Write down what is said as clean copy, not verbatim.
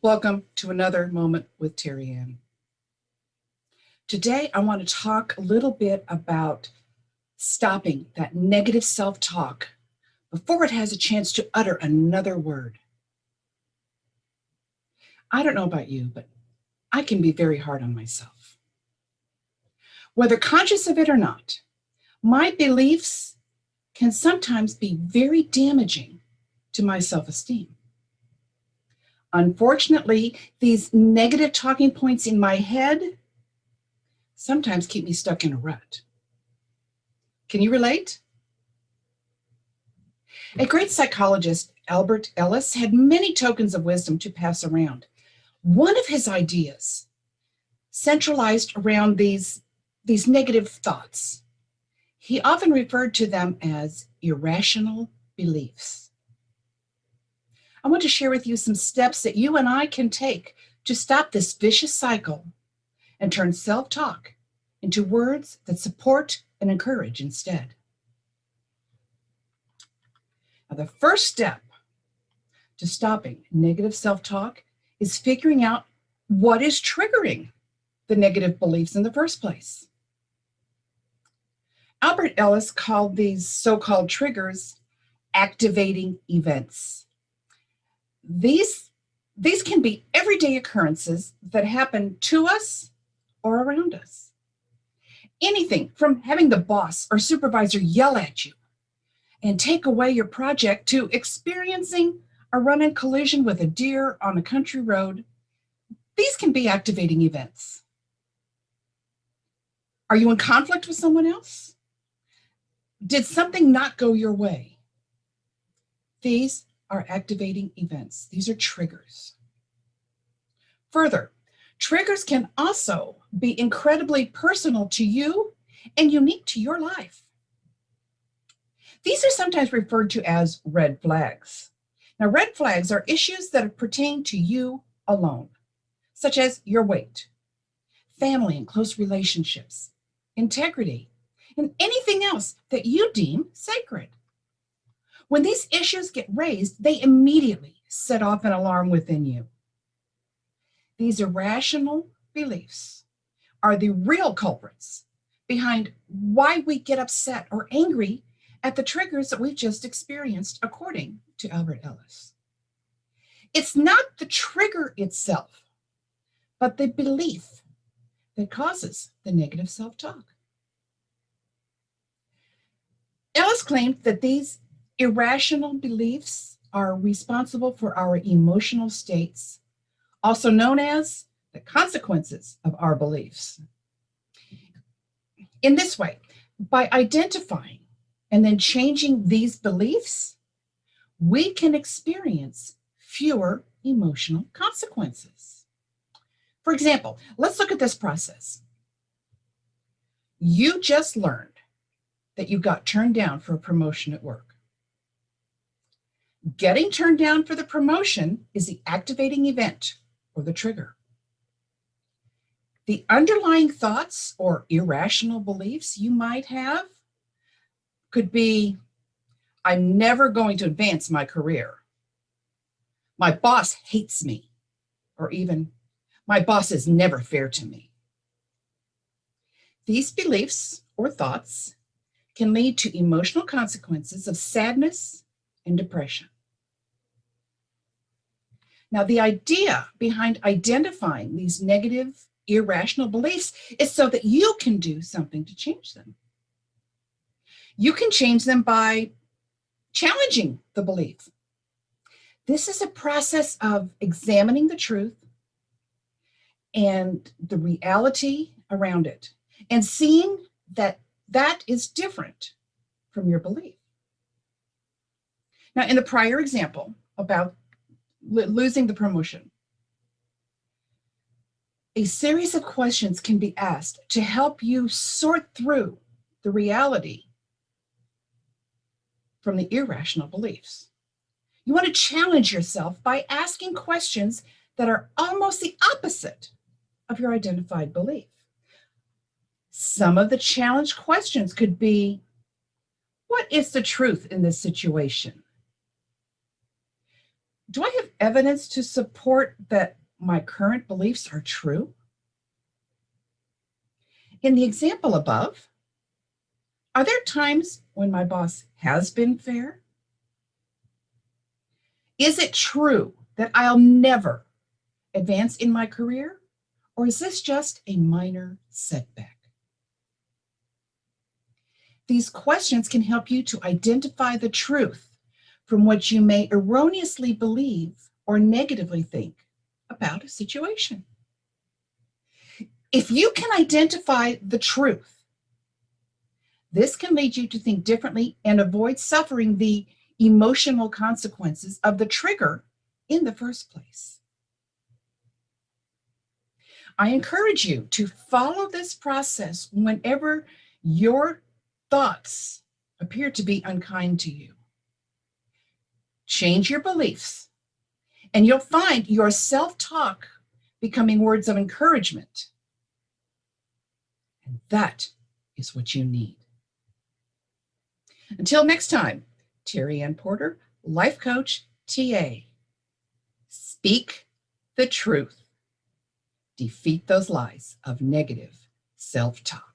Welcome to another Moment with Terry Ann. Today, I want to talk a little bit about stopping that negative self-talk before it has a chance to utter another word. I don't know about you, but I can be very hard on myself. Whether conscious of it or not, my beliefs can sometimes be very damaging to my self-esteem. Unfortunately, these negative talking points in my head sometimes keep me stuck in a rut. Can you relate? A great psychologist, Albert Ellis, had many tokens of wisdom to pass around. One of his ideas centralized around these negative thoughts. He often referred to them as irrational beliefs. I want to share with you some steps that you and I can take to stop this vicious cycle and turn self-talk into words that support and encourage instead. Now, the first step to stopping negative self-talk is figuring out what is triggering the negative beliefs in the first place. Albert Ellis called these so-called triggers activating events. These can be everyday occurrences that happen to us or around us. Anything from having the boss or supervisor yell at you and take away your project to experiencing a run-in collision with a deer on a country road. These can be activating events. Are you in conflict with someone else? Did something not go your way? These are activating events. These are triggers. Further, triggers can also be incredibly personal to you and unique to your life. These are sometimes referred to as red flags. Now, red flags are issues that pertain to you alone, such as your weight, family and close relationships, integrity, and anything else that you deem sacred. When these issues get raised, they immediately set off an alarm within you. These irrational beliefs are the real culprits behind why we get upset or angry at the triggers that we've just experienced, according to Albert Ellis. It's not the trigger itself, but the belief that causes the negative self-talk. Ellis claimed that these irrational beliefs are responsible for our emotional states, also known as the consequences of our beliefs. In this way, by identifying and then changing these beliefs, we can experience fewer emotional consequences. For example, let's look at this process. You just learned that you got turned down for a promotion at work. Getting turned down for the promotion is the activating event or the trigger. The underlying thoughts or irrational beliefs you might have could be, I'm never going to advance my career. My boss hates me. Or even, my boss is never fair to me. These beliefs or thoughts can lead to emotional consequences of sadness and depression. Now, the idea behind identifying these negative, irrational beliefs is so that you can do something to change them. You can change them by challenging the belief. This is a process of examining the truth and the reality around it and seeing that that is different from your belief. Now, in the prior example about losing the promotion, a series of questions can be asked to help you sort through the reality from the irrational beliefs. You want to challenge yourself by asking questions that are almost the opposite of your identified belief. Some of the challenge questions could be, what is the truth in this situation? Do I have evidence to support that my current beliefs are true? In the example above, are there times when my boss has been fair? Is it true that I'll never advance in my career? Or is this just a minor setback? These questions can help you to identify the truth from what you may erroneously believe or negatively think about a situation. If you can identify the truth, this can lead you to think differently and avoid suffering the emotional consequences of the trigger in the first place. I encourage you to follow this process whenever your thoughts appear to be unkind to you. Change your beliefs, and you'll find your self-talk becoming words of encouragement. And that is what you need. Until next time, Terry Ann Porter, Life Coach, TA. Speak the truth. Defeat those lies of negative self-talk.